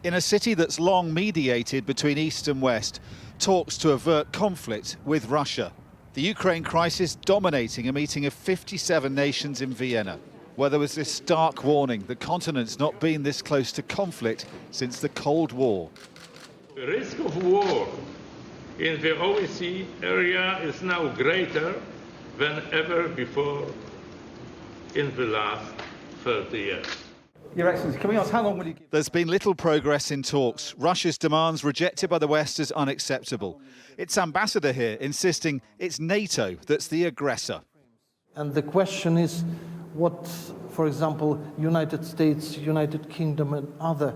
In a city that's long mediated between East and West, talks to avert conflict with Russia. The Ukraine crisis dominating a meeting of 57 nations in Vienna, where there was this stark warning the continent's not been this close to conflict since the Cold War. The risk of war in the OSCE area is now greater than ever before in the last 30 years. Your Excellency, can we ask how long will you give? There's been little progress in talks. Russia's demands rejected by the West as unacceptable. Its ambassador here insisting it's NATO that's the aggressor. And the question is what, for example, United States, United Kingdom and other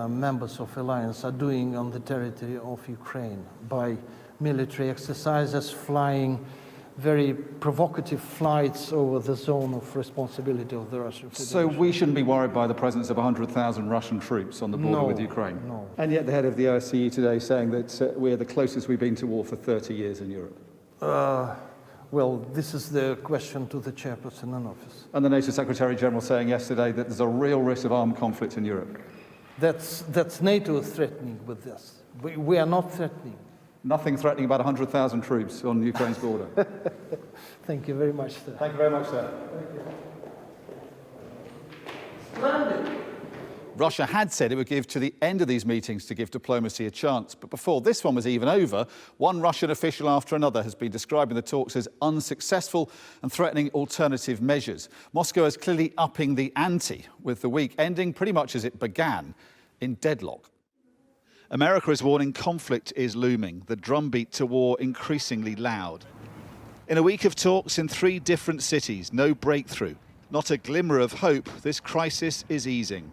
members of alliance are doing on the territory of Ukraine by military exercises, flying very provocative flights over the zone of responsibility of the Russian Federation. So we shouldn't be worried by the presence of 100,000 Russian troops on the border with Ukraine? No. And yet the head of the OSCE today saying that we're the closest we've been to war for 30 years in Europe. Well, this is the question to the chairperson in office. And the NATO Secretary General saying yesterday that there's a real risk of armed conflict in Europe. That's NATO threatening with this. We are not threatening. Nothing threatening about 100,000 troops on Ukraine's border. Thank you very much, sir. Thank you very much, sir. Splendid. Russia had said it would give to the end of these meetings to give diplomacy a chance. But before this one was even over, one Russian official after another has been describing the talks as unsuccessful and threatening alternative measures. Moscow is clearly upping the ante, with the week ending pretty much as it began, in deadlock. America is warning conflict is looming, the drumbeat to war increasingly loud. In a week of talks in 3 different cities, no breakthrough, not a glimmer of hope, this crisis is easing.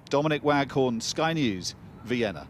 Dominic, Waghorn, Sky News, Vienna.